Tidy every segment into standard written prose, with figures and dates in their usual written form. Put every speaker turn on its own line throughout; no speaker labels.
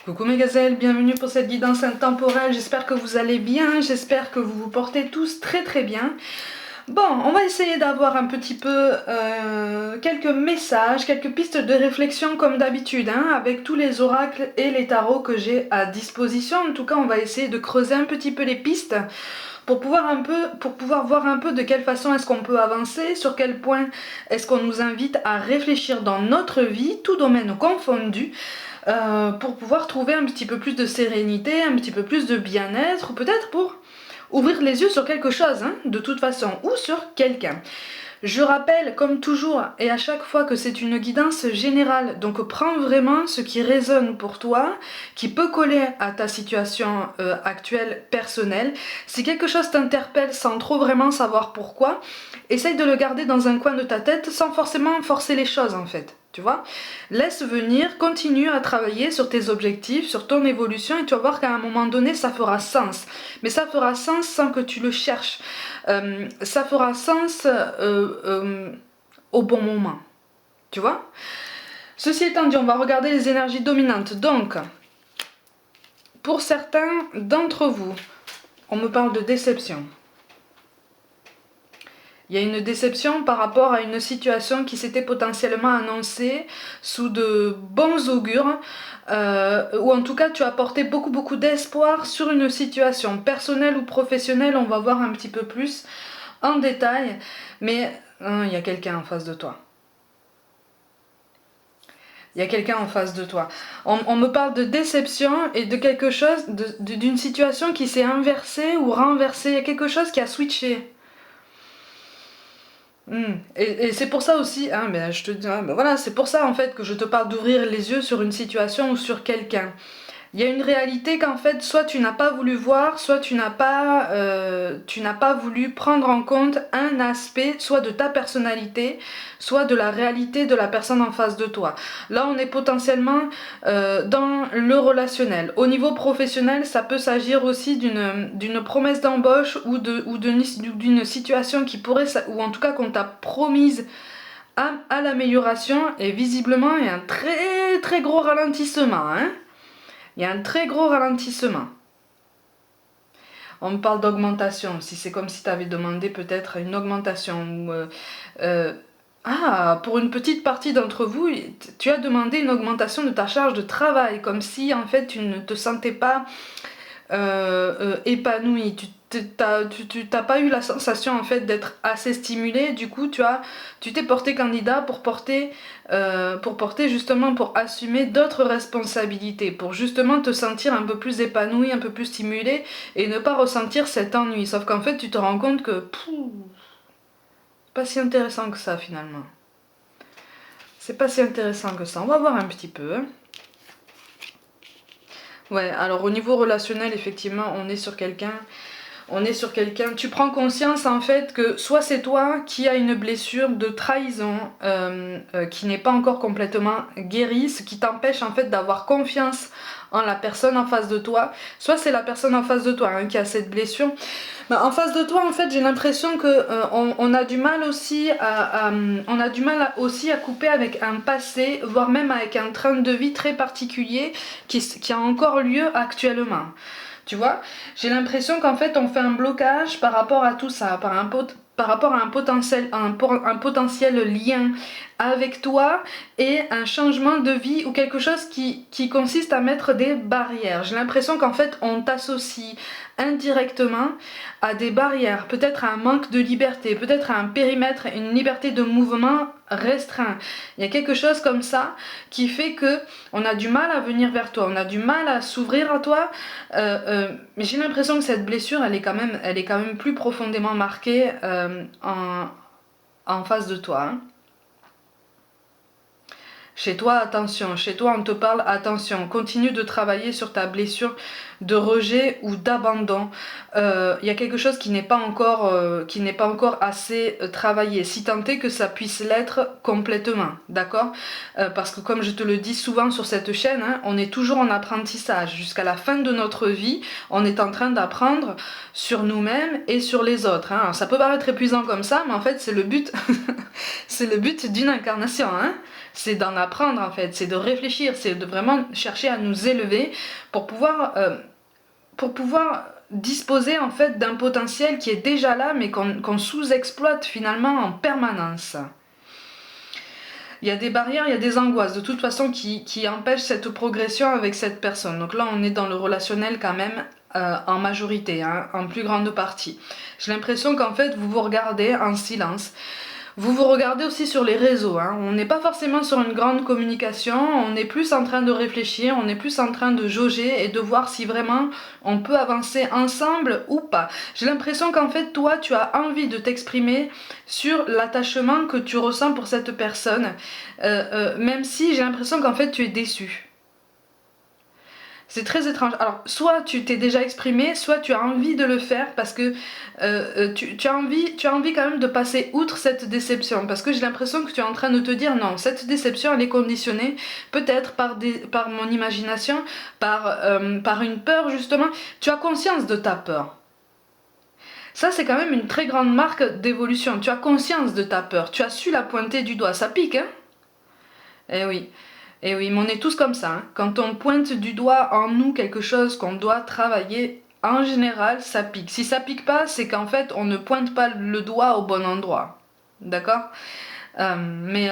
Coucou mes gazelles, bienvenue pour cette guidance intemporelle, j'espère que vous allez bien, j'espère que vous vous portez tous très bien. Bon, on va essayer d'avoir un petit peu quelques messages, quelques pistes de réflexion comme d'habitude, hein, avec tous les oracles et les tarots que j'ai à disposition. En tout cas, on va essayer de creuser un petit peu les pistes pour pouvoir voir un peu de quelle façon est-ce qu'on peut avancer, sur quel point est-ce qu'on nous invite à réfléchir dans notre vie, tout domaine confondu, pour pouvoir trouver un petit peu plus de sérénité, un petit peu plus de bien-être, ou peut-être pour ouvrir les yeux sur quelque chose, hein, de toute façon, ou sur quelqu'un. Je rappelle, comme toujours et à chaque fois, que c'est une guidance générale, donc prends vraiment ce qui résonne pour toi, qui peut coller à ta situation actuelle personnelle. Si quelque chose t'interpelle sans trop vraiment savoir pourquoi, essaye de le garder dans un coin de ta tête sans forcément forcer les choses en fait. Tu vois, laisse venir, continue à travailler sur tes objectifs, sur ton évolution, et tu vas voir qu'à un moment donné ça fera sens. Mais ça fera sens sans que tu le cherches. Ça fera sens au bon moment. Tu vois? Ceci étant dit, on va regarder les énergies dominantes. Donc, pour certains d'entre vous, on me parle de déception. Il y a une déception par rapport à une situation qui s'était potentiellement annoncée sous de bons augures, ou en tout cas tu as porté beaucoup d'espoir sur une situation personnelle ou professionnelle, on va voir un petit peu plus en détail, mais il y a quelqu'un en face de toi. Il y a quelqu'un en face de toi. On me parle de déception et de quelque chose, d'une situation qui s'est inversée ou renversée. Il y a quelque chose qui a switché. Et c'est pour ça aussi, hein, ben je te dis, hein, ben voilà, c'est pour ça en fait que je te parle d'ouvrir les yeux sur une situation ou sur quelqu'un. Il y a une réalité qu'en fait, soit tu n'as pas voulu voir, soit tu n'as pas voulu prendre en compte un aspect, soit de ta personnalité, soit de la réalité de la personne en face de toi. Là, on est potentiellement dans le relationnel. Au niveau professionnel, ça peut s'agir aussi d'une promesse d'embauche ou d'une situation qui pourrait, ou en tout cas qu'on t'a promise à l'amélioration, et visiblement, il y a un très gros ralentissement, hein. Il y a un très gros ralentissement. On me parle d'augmentation. Si c'est comme si tu avais demandé peut-être une augmentation. Pour une petite partie d'entre vous, tu as demandé une augmentation de ta charge de travail. Comme si en fait tu ne te sentais pas épanoui. Tu t'as pas eu la sensation en fait d'être assez stimulé. Du coup tu t'es porté candidat pour porter justement, pour assumer d'autres responsabilités, pour justement te sentir un peu plus épanoui, un peu plus stimulé, et ne pas ressentir cet ennui. Sauf qu'en fait tu te rends compte que c'est pas si intéressant que ça finalement. C'est pas si intéressant que ça. On va voir un petit peu, hein. Ouais, alors au niveau relationnel, effectivement, on est sur quelqu'un, tu prends conscience en fait que soit c'est toi qui as une blessure de trahison qui n'est pas encore complètement guérie, ce qui t'empêche en fait d'avoir confiance en la personne en face de toi, soit c'est la personne en face de toi, hein, qui a cette blessure. Bah, en face de toi, en fait, j'ai l'impression que on a du mal aussi à couper avec un passé, voire même avec un train de vie très particulier qui a encore lieu actuellement. Tu vois, j'ai l'impression qu'en fait on fait un blocage par rapport à tout ça, par rapport à un potentiel lien avec toi, et un changement de vie ou quelque chose qui consiste à mettre des barrières. J'ai l'impression qu'en fait on t'associe indirectement à des barrières, peut-être à un manque de liberté, peut-être à un périmètre, une liberté de mouvement restreint. Il y a quelque chose comme ça qui fait que on a du mal à venir vers toi, on a du mal à s'ouvrir à toi. Mais j'ai l'impression que cette blessure, elle est quand même plus profondément marquée en face de toi, hein. Chez toi, attention. Chez toi, on te parle, attention. Continue de travailler sur ta blessure de rejet ou d'abandon. Il y a quelque chose qui n'est pas encore assez travaillé. Si tant est que ça puisse l'être complètement, d'accord? Parce que comme je te le dis souvent sur cette chaîne, hein, on est toujours en apprentissage. Jusqu'à la fin de notre vie, on est en train d'apprendre sur nous-mêmes et sur les autres, hein. Alors, ça peut paraître épuisant comme ça, mais en fait, c'est le but, c'est le but d'une incarnation, hein. c'est d'en apprendre en fait, c'est de réfléchir, c'est de vraiment chercher à nous élever pour pouvoir disposer en fait d'un potentiel qui est déjà là mais qu'on sous-exploite finalement en permanence. Il y a des barrières, il y a des angoisses de toute façon qui empêchent cette progression avec cette personne. Donc là on est dans le relationnel quand même en majorité, hein, en plus grande partie. J'ai l'impression qu'en fait vous vous regardez en silence. Vous vous regardez aussi sur les réseaux, hein. On n'est pas forcément sur une grande communication, on est plus en train de réfléchir, on est plus en train de jauger et de voir si vraiment on peut avancer ensemble ou pas. J'ai l'impression qu'en fait toi tu as envie de t'exprimer sur l'attachement que tu ressens pour cette personne, même si j'ai l'impression qu'en fait tu es déçu. C'est très étrange. Alors, soit tu t'es déjà exprimé, soit tu as envie de le faire parce que tu as envie quand même de passer outre cette déception. Parce que j'ai l'impression que tu es en train de te dire non, cette déception elle est conditionnée peut-être par mon imagination, par une peur justement. Tu as conscience de ta peur. Ça, c'est quand même une très grande marque d'évolution. Tu as conscience de ta peur. Tu as su la pointer du doigt. Ça pique, hein? Eh oui. Et oui, mais on est tous comme ça, hein. Quand on pointe du doigt en nous quelque chose qu'on doit travailler, en général, ça pique. Si ça pique pas, c'est qu'en fait, on ne pointe pas le doigt au bon endroit. D'accord? Mais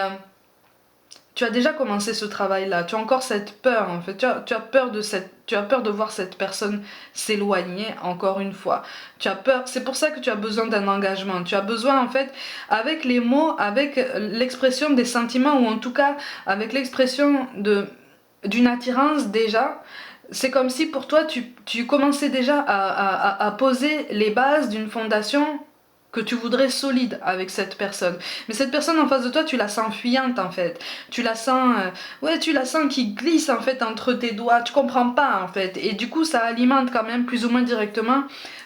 tu as déjà commencé ce travail-là. Tu as encore cette peur, en fait. Tu as peur tu as peur de voir cette personne s'éloigner, encore une fois. Tu as peur. C'est pour ça que tu as besoin d'un engagement. Tu as besoin, en fait, avec les mots, avec l'expression des sentiments, ou en tout cas, avec l'expression d'une attirance déjà. C'est comme si pour toi, tu commençais déjà à poser les bases d'une fondation que tu voudrais solide avec cette personne. Mais cette personne en face de toi, tu la sens fuyante en fait. Tu la sens, tu la sens qui glisse en fait entre tes doigts. Tu comprends pas en fait. Et du coup, ça alimente quand même plus ou moins directement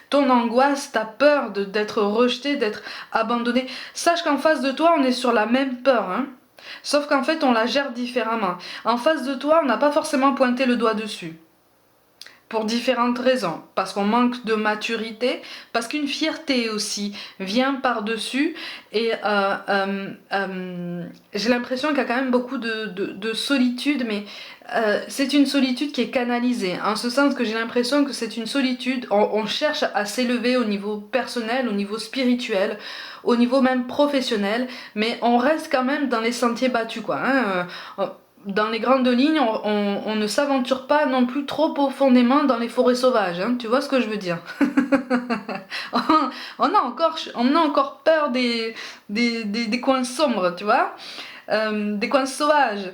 ton angoisse, ta peur d'être rejeté, d'être abandonné. Sache qu'en face de toi, on est sur la même peur, hein. Sauf qu'en fait, on la gère différemment. En face de toi, on n'a pas forcément pointé le doigt dessus. Pour différentes raisons, parce qu'on manque de maturité, parce qu'une fierté aussi vient par-dessus, et j'ai l'impression qu'il y a quand même beaucoup de solitude, mais c'est une solitude qui est canalisée, en ce sens que j'ai l'impression que c'est une solitude, on cherche à s'élever au niveau personnel, au niveau spirituel, au niveau même professionnel, mais on reste quand même dans les sentiers battus, quoi, hein. Dans les grandes lignes, on ne s'aventure pas non plus trop profondément dans les forêts sauvages, hein, tu vois ce que je veux dire. On a encore peur des coins sombres, tu vois, des coins sauvages.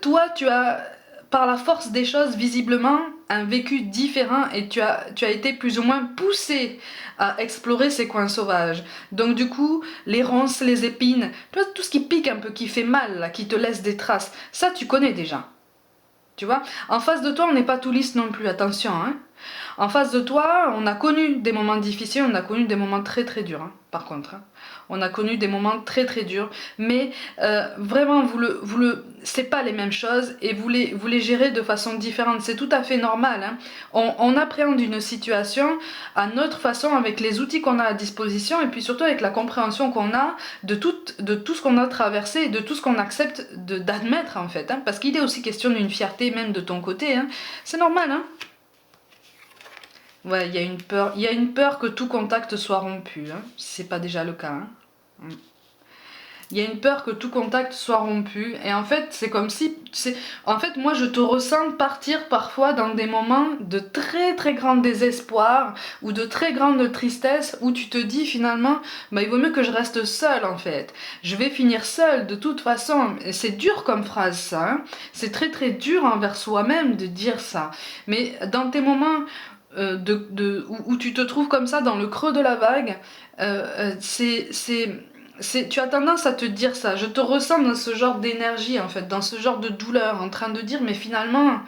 Toi, tu as, par la force des choses, visiblement, un vécu différent et tu as été plus ou moins poussé à explorer ces coins sauvages. Donc du coup, les ronces, les épines, tu vois, tout ce qui pique un peu, qui fait mal, là, qui te laisse des traces, ça tu connais déjà. Tu vois, en face de toi, on n'est pas tout lisse non plus, attention, hein. En face de toi, on a connu des moments difficiles, on a connu des moments très très durs, hein, par contre, hein. On a connu des moments très très durs, mais vraiment, c'est pas les mêmes choses et vous les gérez de façon différente. C'est tout à fait normal, hein. On appréhende une situation à notre façon avec les outils qu'on a à disposition et puis surtout avec la compréhension qu'on a de tout ce qu'on a traversé et de tout ce qu'on accepte d'admettre en fait, hein, parce qu'il est aussi question d'une fierté même de ton côté, hein. C'est normal, hein. Ouais, il y a une peur que tout contact soit rompu, hein, si c'est pas déjà le cas, hein. Il y a une peur que tout contact soit rompu, et en fait, c'est comme si, en fait, moi, je te ressens partir parfois dans des moments de très très grand désespoir, ou de très grande tristesse, où tu te dis finalement, bah, il vaut mieux que je reste seule, en fait. Je vais finir seule, de toute façon. Et c'est dur comme phrase, ça, hein. C'est très très dur envers soi-même de dire ça. Mais dans tes moments où tu te trouves comme ça dans le creux de la vague, tu as tendance à te dire ça. Je te ressens dans ce genre d'énergie en fait, dans ce genre de douleur, en train de dire mais finalement,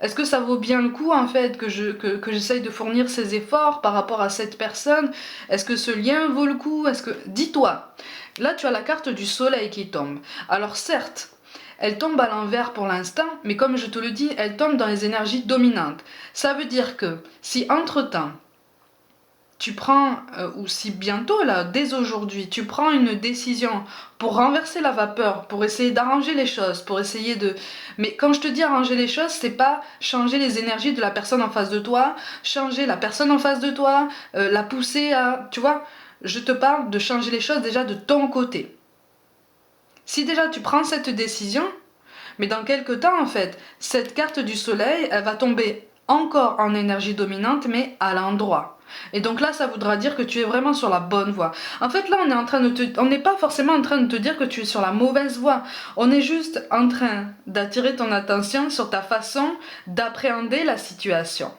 est-ce que ça vaut bien le coup en fait que j'essaye de fournir ces efforts par rapport à cette personne? Est-ce que ce lien vaut le coup? Dis-toi, là tu as la carte du soleil qui tombe. Alors certes, elle tombe à l'envers pour l'instant, mais comme je te le dis, elle tombe dans les énergies dominantes. Ça veut dire que si entre-temps, tu prends, ou si bientôt là, dès aujourd'hui, tu prends une décision pour renverser la vapeur, pour essayer d'arranger les choses, pour essayer de... Mais quand je te dis arranger les choses, c'est pas changer les énergies de la personne en face de toi, changer la personne en face de toi, la pousser à... Tu vois, je te parle de changer les choses déjà de ton côté. Si déjà tu prends cette décision, mais dans quelques temps en fait, cette carte du soleil, elle va tomber encore en énergie dominante, mais à l'endroit. Et donc là, ça voudra dire que tu es vraiment sur la bonne voie. En fait, là, on est en train de on n'est pas forcément en train de te dire que tu es sur la mauvaise voie. On est juste en train d'attirer ton attention sur ta façon d'appréhender la situation.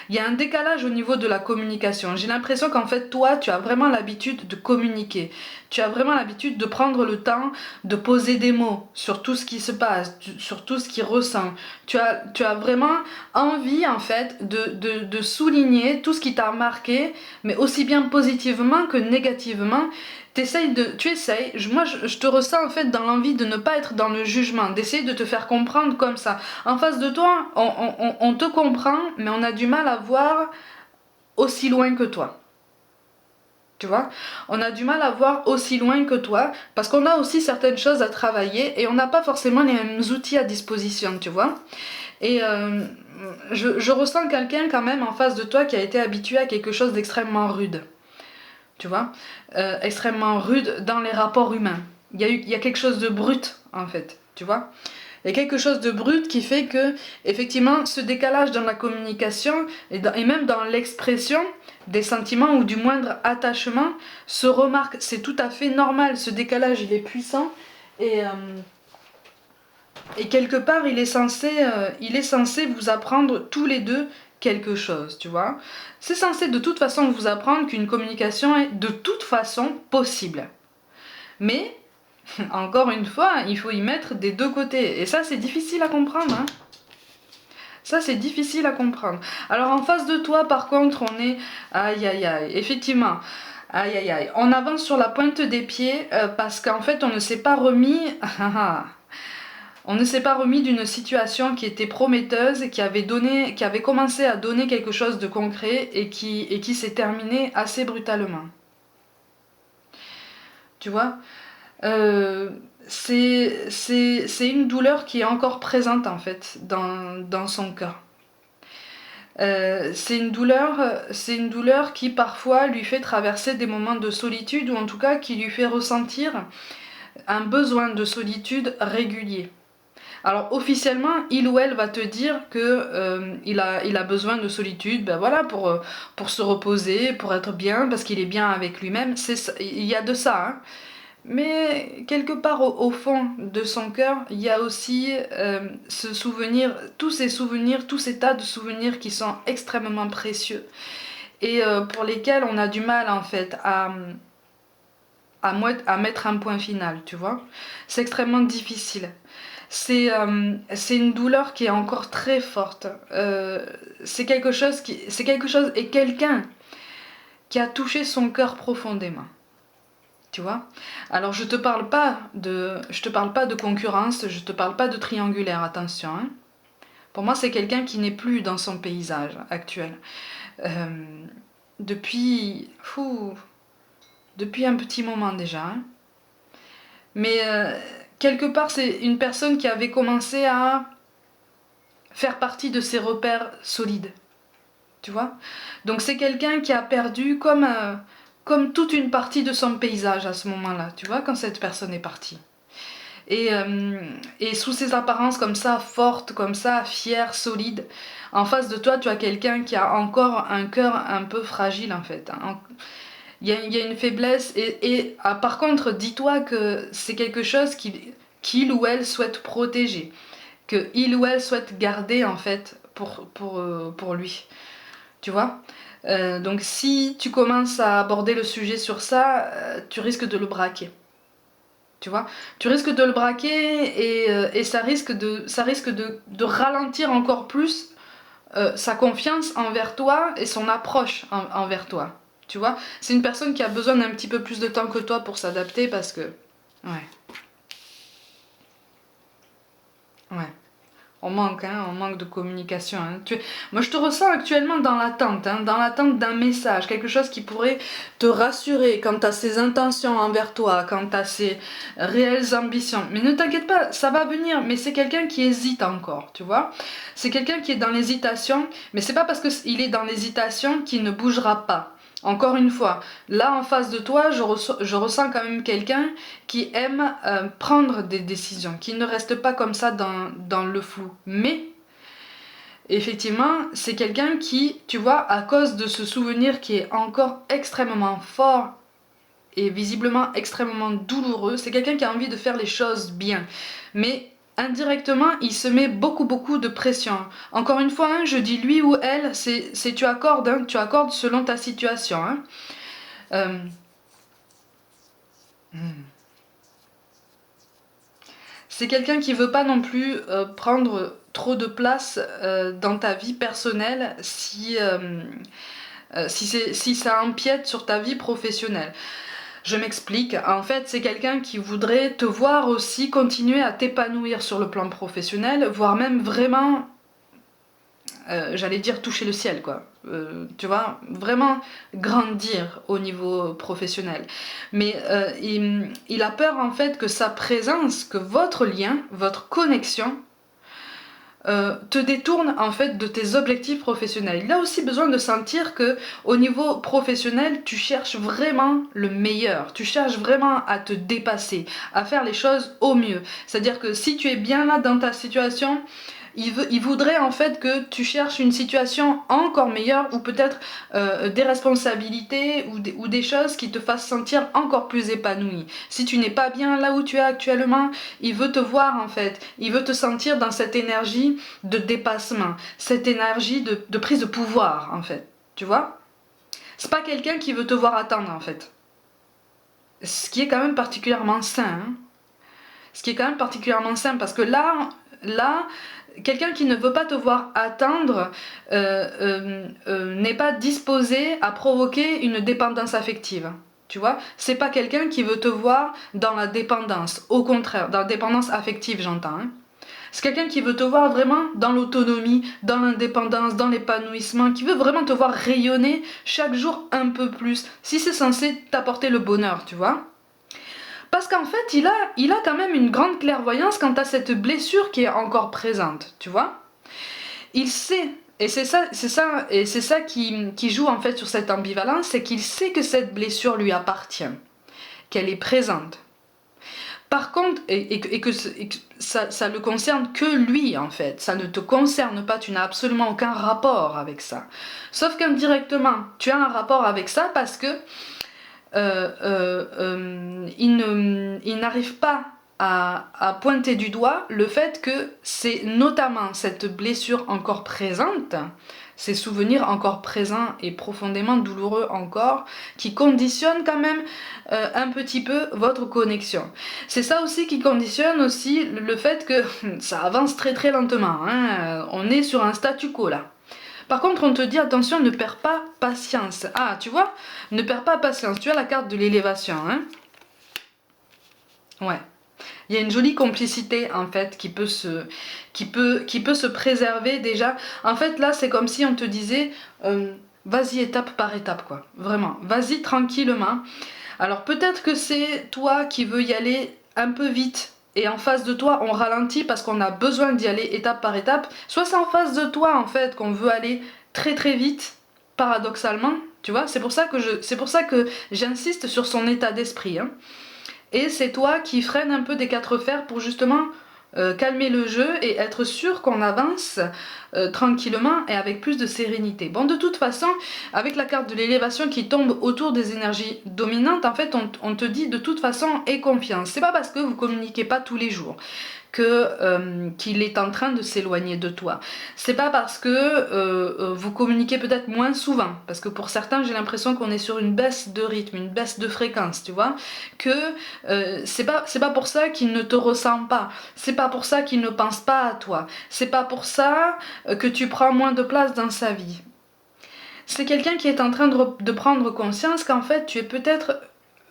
Il y a un décalage au niveau de la communication. J'ai l'impression qu'en fait, toi, tu as vraiment l'habitude de communiquer. Tu as vraiment l'habitude de prendre le temps de poser des mots sur tout ce qui se passe, sur tout ce qui ressent. Tu as vraiment envie, en fait, de souligner tout ce qui t'a marqué, mais aussi bien positivement que négativement. Moi je te ressens en fait dans l'envie de ne pas être dans le jugement, d'essayer de te faire comprendre comme ça. En face de toi, on te comprend, mais on a du mal à voir aussi loin que toi. Tu vois, on a du mal à voir aussi loin que toi, parce qu'on a aussi certaines choses à travailler et on n'a pas forcément les mêmes outils à disposition, tu vois. Et je ressens quelqu'un quand même en face de toi qui a été habitué à quelque chose d'extrêmement rude. Tu vois, extrêmement rude dans les rapports humains. Il y a quelque chose de brut, en fait, tu vois. Il y a quelque chose de brut qui fait que, effectivement, ce décalage dans la communication et même dans l'expression des sentiments ou du moindre attachement se remarque. C'est tout à fait normal, ce décalage, il est puissant et quelque part, il est censé vous apprendre tous les deux quelque chose, tu vois. C'est censé de toute façon vous apprendre qu'une communication est de toute façon possible. Mais, encore une fois, il faut y mettre des deux côtés. Et ça, c'est difficile à comprendre, hein. Ça, c'est difficile à comprendre. Alors, en face de toi, par contre, on est... Aïe, aïe, aïe, effectivement. Aïe, aïe, aïe. On avance sur la pointe des pieds parce qu'en fait, on ne s'est pas remis... On ne s'est pas remis d'une situation qui était prometteuse, qui avait commencé à donner quelque chose de concret et qui s'est terminée assez brutalement. Tu vois, c'est une douleur qui est encore présente en fait dans son cœur. C'est une douleur qui parfois lui fait traverser des moments de solitude ou en tout cas qui lui fait ressentir un besoin de solitude régulier. Alors officiellement, il ou elle va te dire que il a besoin de solitude, ben voilà, pour se reposer, pour être bien, parce qu'il est bien avec lui-même. Il y a de ça, hein. Mais quelque part au fond de son cœur, il y a aussi ce souvenir, tous ces tas de souvenirs qui sont extrêmement précieux et pour lesquels on a du mal en fait à mettre un point final, tu vois. C'est extrêmement difficile. C'est une douleur qui est encore très forte. C'est quelque chose et quelqu'un qui a touché son cœur profondément. Tu vois. Alors je te parle pas de concurrence, je te parle pas de triangulaire, attention. Hein. Pour moi, c'est quelqu'un qui n'est plus dans son paysage actuel. Depuis un petit moment déjà. Hein. Mais quelque part, c'est une personne qui avait commencé à faire partie de ses repères solides. Tu vois. Donc c'est quelqu'un qui a perdu comme toute une partie de son paysage à ce moment-là, tu vois, quand cette personne est partie. Et sous ses apparences comme ça, fortes, comme ça, fières, solides, en face de toi, tu as quelqu'un qui a encore un cœur un peu fragile en fait. Il y a une faiblesse et par contre, dis-toi que c'est quelque chose qu'il ou elle souhaite protéger, qu'il ou elle souhaite garder en fait pour lui. Tu vois. Donc si tu commences à aborder le sujet sur ça, tu risques de le braquer. Tu vois, tu risques de le braquer et ça risque de ralentir encore plus sa confiance envers toi et son approche envers toi. Tu vois, c'est une personne qui a besoin d'un petit peu plus de temps que toi pour s'adapter parce que... Ouais. Ouais. hein, on manque de communication. Hein. Moi, je te ressens actuellement dans l'attente, hein, dans l'attente d'un message, quelque chose qui pourrait te rassurer quant à ses intentions envers toi, quant à ses réelles ambitions. Mais ne t'inquiète pas, ça va venir, mais c'est quelqu'un qui hésite encore, tu vois. C'est quelqu'un qui est dans l'hésitation, mais c'est pas parce qu'il est dans l'hésitation qu'il ne bougera pas. Encore une fois, là en face de toi, je ressens quand même quelqu'un qui aime prendre des décisions, qui ne reste pas comme ça dans le flou. Mais, effectivement, c'est quelqu'un qui, tu vois, à cause de ce souvenir qui est encore extrêmement fort et visiblement extrêmement douloureux, c'est quelqu'un qui a envie de faire les choses bien. Mais indirectement, il se met beaucoup de pression. Encore une fois, hein, je dis lui ou elle, c'est tu accordes, hein, tu accordes selon ta situation. Hein. Euh, C'est quelqu'un qui veut pas non plus prendre trop de place dans ta vie personnelle si ça empiète sur ta vie professionnelle. Je m'explique, en fait c'est quelqu'un qui voudrait te voir aussi continuer à t'épanouir sur le plan professionnel, voire même vraiment, j'allais dire toucher le ciel quoi. Tu vois, vraiment grandir au niveau professionnel. Mais il a peur en fait que sa présence, que votre lien, votre connexion te détourne en fait de tes objectifs professionnels. Il a aussi besoin de sentir que au niveau professionnel, tu cherches vraiment le meilleur, tu cherches vraiment à te dépasser, à faire les choses au mieux. C'est-à-dire que si tu es bien là dans ta situation, il voudrait en fait que tu cherches une situation encore meilleure ou peut-être des responsabilités ou des choses qui te fassent sentir encore plus épanoui. Si tu n'es pas bien là où tu es actuellement, il veut te voir en fait, il veut te sentir dans cette énergie de dépassement, cette énergie de prise de pouvoir en fait, tu vois. C'est pas quelqu'un qui veut te voir attendre en fait. Ce qui est quand même particulièrement sain. Hein. Ce qui est quand même particulièrement sain parce que là, quelqu'un qui ne veut pas te voir attendre n'est pas disposé à provoquer une dépendance affective. Tu vois, c'est pas quelqu'un qui veut te voir dans la dépendance, au contraire, dans la dépendance affective, j'entends. Hein. C'est quelqu'un qui veut te voir vraiment dans l'autonomie, dans l'indépendance, dans l'épanouissement, qui veut vraiment te voir rayonner chaque jour un peu plus, si c'est censé t'apporter le bonheur, tu vois. Parce qu'en fait, il a quand même une grande clairvoyance quant à cette blessure qui est encore présente, tu vois. Il sait, et c'est ça qui joue en fait sur cette ambivalence, c'est qu'il sait que cette blessure lui appartient, qu'elle est présente. Par contre, et que ça le concerne que lui en fait, ça ne te concerne pas, tu n'as absolument aucun rapport avec ça. Sauf qu'indirectement, tu as un rapport avec ça parce que il n'arrive pas à pointer du doigt le fait que c'est notamment cette blessure encore présente, ces souvenirs encore présents et profondément douloureux encore, qui conditionnent quand même un petit peu votre connexion. C'est ça aussi qui conditionne aussi le fait que ça avance très lentement, hein. On est sur un statu quo là. Par contre, on te dit attention, ne perds pas patience. Ah, tu vois, ne perds pas patience. Tu as la carte de l'élévation, hein. Ouais. Il y a une jolie complicité en fait qui peut se préserver déjà. En fait, là, c'est comme si on te disait, vas-y étape par étape, quoi. Vraiment, vas-y tranquillement. Alors peut-être que c'est toi qui veux y aller un peu vite. Et en face de toi, on ralentit parce qu'on a besoin d'y aller étape par étape. Soit c'est en face de toi, en fait, qu'on veut aller très vite, paradoxalement. Tu vois, c'est pour ça que j'insiste sur son état d'esprit. Hein. Et c'est toi qui freine un peu des quatre fers pour justement calmer le jeu et être sûr qu'on avance tranquillement et avec plus de sérénité. Bon, de toute façon, avec la carte de l'élévation qui tombe autour des énergies dominantes, en fait, on te dit de toute façon aie confiance. C'est pas parce que vous communiquez pas tous les jours qu'il est en train de s'éloigner de toi. C'est pas parce que vous communiquez peut-être moins souvent, parce que pour certains j'ai l'impression qu'on est sur une baisse de rythme, une baisse de fréquence, tu vois, que c'est pas pour ça qu'il ne te ressent pas, c'est pas pour ça qu'il ne pense pas à toi, c'est pas pour ça que tu prends moins de place dans sa vie. C'est quelqu'un qui est en train de prendre conscience qu'en fait tu es peut-être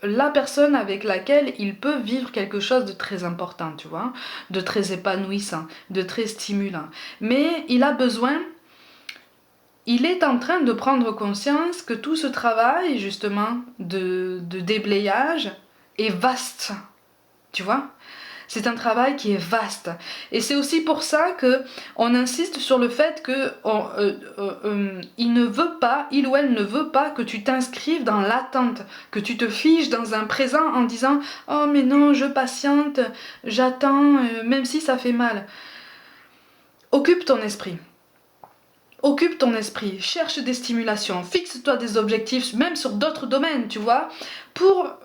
la personne avec laquelle il peut vivre quelque chose de très important, tu vois, de très épanouissant, de très stimulant. Mais il a besoin, il est en train de prendre conscience que tout ce travail, justement, de déblayage est vaste, tu vois. C'est un travail qui est vaste. Et c'est aussi pour ça que on insiste sur le fait que il ne veut pas, il ou elle ne veut pas que tu t'inscrives dans l'attente, que tu te figes dans un présent en disant « Oh mais non, je patiente, j'attends, même si ça fait mal. » Occupe ton esprit. Occupe ton esprit, cherche des stimulations, fixe-toi des objectifs, même sur d'autres domaines, tu vois, pour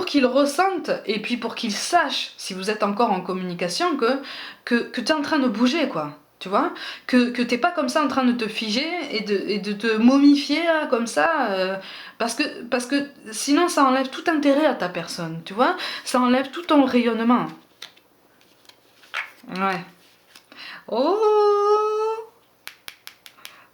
qu'il ressente et puis pour qu'il sache, si vous êtes encore en communication, que tu es en train de bouger, quoi. Tu vois, que t'es pas comme ça en train de te figer et de te momifier là, comme ça, parce que sinon ça enlève tout intérêt à ta personne, tu vois, ça enlève tout ton rayonnement. Ouais. Oh,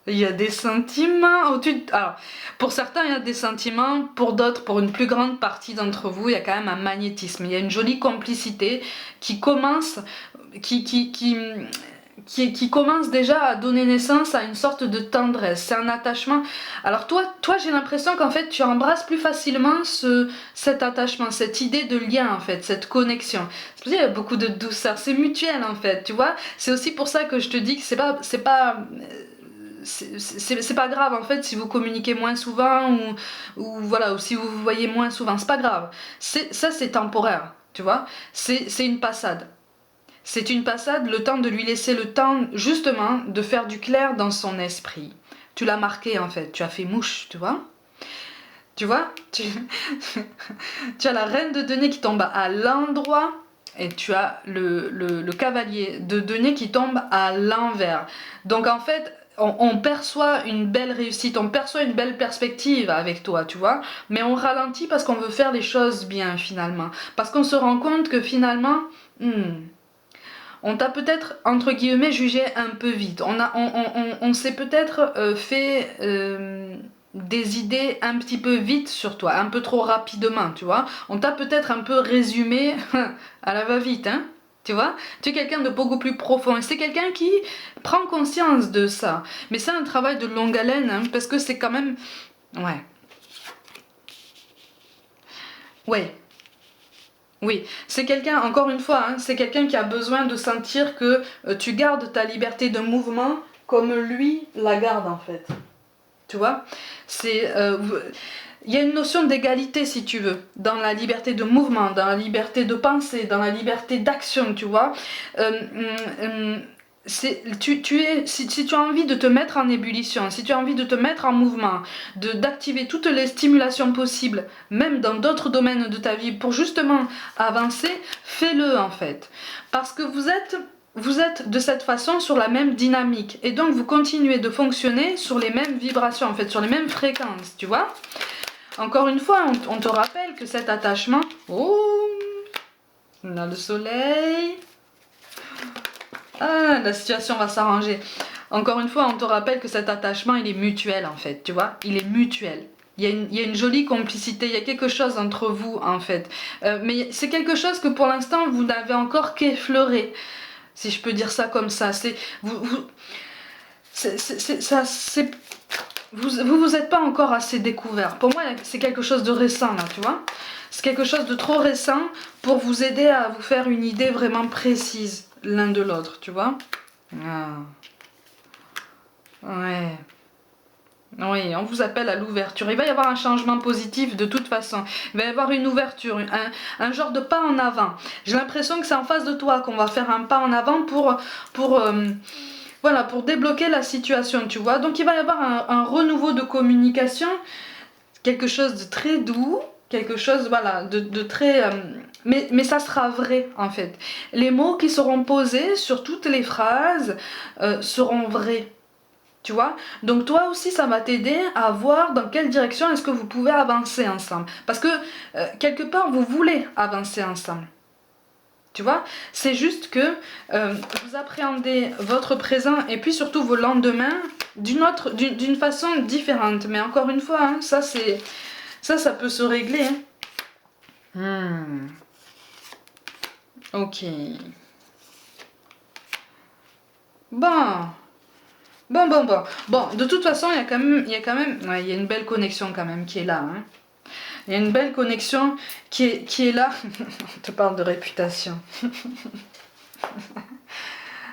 il y a des sentiments. Alors, pour certains, il y a des sentiments. Pour d'autres, pour une plus grande partie d'entre vous, il y a quand même un magnétisme. Il y a une jolie complicité qui commence, qui commence déjà à donner naissance à une sorte de tendresse. C'est un attachement. Alors toi j'ai l'impression qu'en fait, tu embrasses plus facilement cet attachement, cette idée de lien, en fait, cette connexion. C'est pour ça qu'il y a beaucoup de douceur. C'est mutuel, en fait, tu vois. C'est aussi pour ça que je te dis que c'est pas grave en fait si vous communiquez moins souvent ou voilà, ou si vous vous voyez moins souvent, c'est pas grave. Ça c'est temporaire, tu vois, c'est une passade. C'est une passade, le temps de lui laisser le temps justement de faire du clair dans son esprit. Tu l'as marqué en fait, tu as fait mouche, tu vois. Tu vois, tu as la reine de denier qui tombe à l'endroit et tu as le cavalier de denier qui tombe à l'envers. Donc en fait, on perçoit une belle réussite, on perçoit une belle perspective avec toi, tu vois, mais on ralentit parce qu'on veut faire les choses bien finalement. Parce qu'on se rend compte que finalement, on t'a peut-être, entre guillemets, jugé un peu vite. On s'est peut-être fait des idées un petit peu vite sur toi, un peu trop rapidement, tu vois. On t'a peut-être un peu résumé à la va-vite, hein. Tu vois, tu es quelqu'un de beaucoup plus profond et c'est quelqu'un qui prend conscience de ça. Mais c'est un travail de longue haleine, hein, parce que c'est quand même... Ouais. Ouais. Oui, c'est quelqu'un, encore une fois, hein, c'est quelqu'un qui a besoin de sentir que tu gardes ta liberté de mouvement comme lui la garde en fait. Tu vois, il y a une notion d'égalité si tu veux, dans la liberté de mouvement, dans la liberté de penser, dans la liberté d'action, tu vois. Si tu as envie de te mettre en ébullition, si tu as envie de te mettre en mouvement, d'activer toutes les stimulations possibles, même dans d'autres domaines de ta vie, pour justement avancer, fais-le en fait. Parce que vous êtes de cette façon sur la même dynamique. Et donc vous continuez de fonctionner sur les mêmes vibrations, en fait, sur les mêmes fréquences, tu vois. Encore une fois, on te rappelle que cet attachement... Oh, on a le soleil... Ah, la situation va s'arranger. Encore une fois, on te rappelle que cet attachement, il est mutuel en fait, tu vois. Il est mutuel. Il y a une jolie complicité, il y a quelque chose entre vous en fait. Mais c'est quelque chose que pour l'instant, vous n'avez encore qu'effleuré. Si je peux dire ça comme ça. Vous êtes pas encore assez découvert. Pour moi, c'est quelque chose de récent là, tu vois. C'est quelque chose de trop récent pour vous aider à vous faire une idée vraiment précise l'un de l'autre, tu vois. Ah. Ouais. Oui, on vous appelle à l'ouverture. Il va y avoir un changement positif de toute façon. Il va y avoir une ouverture, un genre de pas en avant. J'ai l'impression que c'est en face de toi qu'on va faire un pas en avant voilà, pour débloquer la situation, tu vois. Donc il va y avoir un renouveau de communication, quelque chose de très doux, quelque chose, voilà, de très... mais ça sera vrai, en fait. Les mots qui seront posés sur toutes les phrases seront vrais. Tu vois, donc toi aussi ça va t'aider à voir dans quelle direction est-ce que vous pouvez avancer ensemble. Parce que quelque part vous voulez avancer ensemble. Tu vois, c'est juste que vous appréhendez votre présent et puis surtout vos lendemains d'une façon différente. Mais encore une fois, hein, ça peut se régler. Hein. Ok. Bon. Bon, de toute façon, ouais, il y a une belle connexion quand même qui est là. Hein. Il y a une belle connexion qui est là. On te parle de réputation.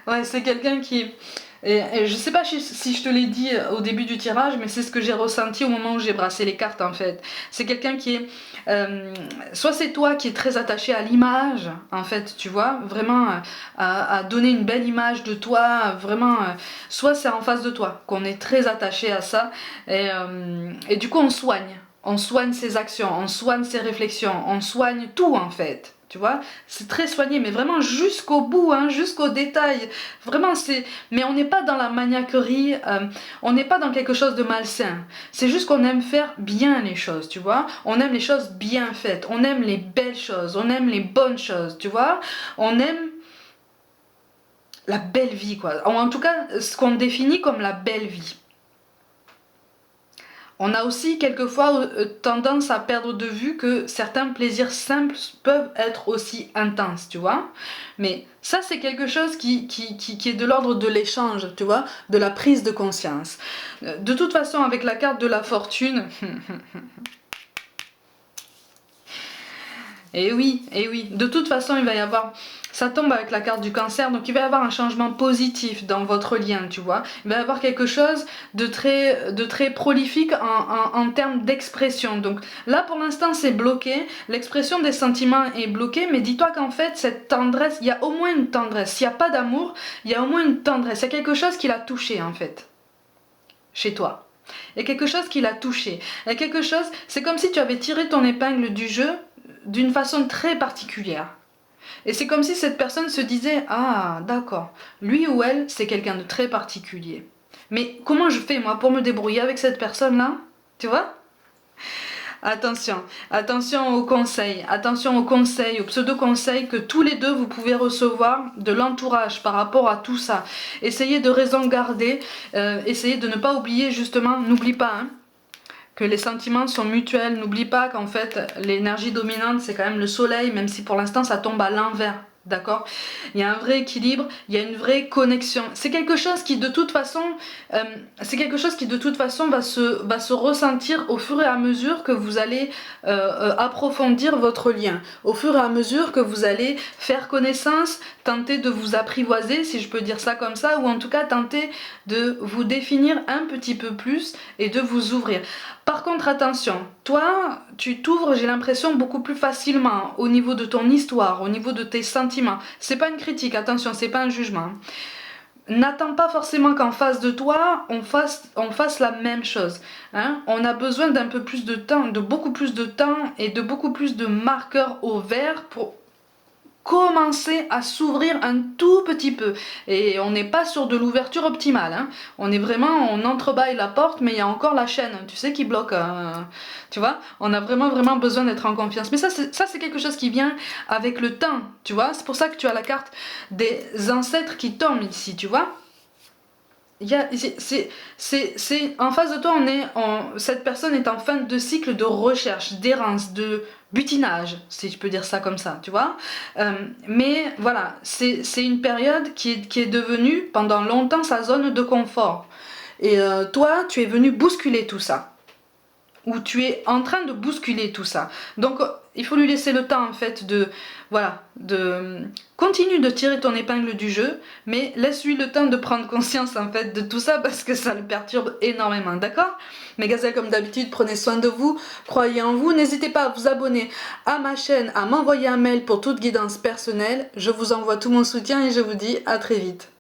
Ouais, c'est quelqu'un qui... Et je sais pas si je te l'ai dit au début du tirage, mais c'est ce que j'ai ressenti au moment où j'ai brassé les cartes en fait. C'est quelqu'un qui est... soit c'est toi qui es très attaché à l'image, en fait, tu vois, vraiment à donner une belle image de toi, vraiment... soit c'est en face de toi qu'on est très attaché à ça, et du coup on soigne. On soigne ses actions, on soigne ses réflexions, on soigne tout en fait. Tu vois, c'est très soigné, mais vraiment jusqu'au bout, hein, jusqu'au détail. Vraiment, c'est. Mais on n'est pas dans la maniaquerie, on n'est pas dans quelque chose de malsain. C'est juste qu'on aime faire bien les choses, tu vois. On aime les choses bien faites, on aime les belles choses, on aime les bonnes choses, tu vois. On aime la belle vie, quoi. En tout cas, ce qu'on définit comme la belle vie. On a aussi quelquefois tendance à perdre de vue que certains plaisirs simples peuvent être aussi intenses, tu vois. Mais ça, c'est quelque chose qui est de l'ordre de l'échange, tu vois, de la prise de conscience. De toute façon, avec la carte de la fortune... Et oui, de toute façon, il va y avoir... Ça tombe avec la carte du cancer, donc il va y avoir un changement positif dans votre lien, tu vois. Il va y avoir quelque chose de très prolifique en termes d'expression. Donc là, pour l'instant, c'est bloqué. L'expression des sentiments est bloquée, mais dis-toi qu'en fait, cette tendresse, il y a au moins une tendresse. S'il n'y a pas d'amour, il y a au moins une tendresse. Il y a quelque chose qui l'a touché, en fait, chez toi. Il y a quelque chose qui l'a touché. Il y a quelque chose, c'est comme si tu avais tiré ton épingle du jeu d'une façon très particulière. Et c'est comme si cette personne se disait « Ah, d'accord, lui ou elle, c'est quelqu'un de très particulier. Mais comment je fais, moi, pour me débrouiller avec cette personne-là » Tu vois ? Attention, attention aux conseils, aux pseudo-conseils que tous les deux vous pouvez recevoir de l'entourage par rapport à tout ça. Essayez de raison garder, essayez de ne pas oublier justement, n'oublie pas, hein, que les sentiments sont mutuels. N'oublie pas qu'en fait, l'énergie dominante, c'est quand même le soleil, même si pour l'instant, ça tombe à l'envers. D'accord? Il y a un vrai équilibre, il y a une vraie connexion. C'est quelque chose qui de toute façon, va se ressentir au fur et à mesure que vous allez approfondir votre lien. Au fur et à mesure que vous allez faire connaissance, tenter de vous apprivoiser, si je peux dire ça comme ça, ou en tout cas tenter de vous définir un petit peu plus et de vous ouvrir. Par contre, attention, toi, tu t'ouvres, j'ai l'impression, beaucoup plus facilement au niveau de ton histoire, au niveau de tes sentiments. C'est pas une critique, attention, c'est pas un jugement. N'attends pas forcément qu'en face de toi, on fasse la même chose. Hein. On a besoin d'un peu plus de temps, de beaucoup plus de temps et de beaucoup plus de marqueurs au vert pour commencer à s'ouvrir un tout petit peu. Et on n'est pas sur de l'ouverture optimale. Hein. On est vraiment, on entrebâille la porte, mais il y a encore la chaîne, tu sais, qui bloque. Tu vois, on a vraiment besoin d'être en confiance. Mais ça, c'est quelque chose qui vient avec le temps, tu vois. C'est pour ça que tu as la carte des ancêtres qui tombent ici, tu vois. En face de toi, cette personne est en fin de cycle de recherche, d'errance, de butinage, si je peux dire ça comme ça, tu vois. Mais voilà, c'est une période qui est devenue pendant longtemps sa zone de confort. Et toi, tu es venu bousculer tout ça. Ou tu es en train de bousculer tout ça. Donc il faut lui laisser le temps en fait continue de tirer ton épingle du jeu, mais laisse-lui le temps de prendre conscience en fait de tout ça parce que ça le perturbe énormément, d'accord? Mes gazelles, comme d'habitude, prenez soin de vous, croyez en vous, n'hésitez pas à vous abonner à ma chaîne, à m'envoyer un mail pour toute guidance personnelle. Je vous envoie tout mon soutien et je vous dis à très vite.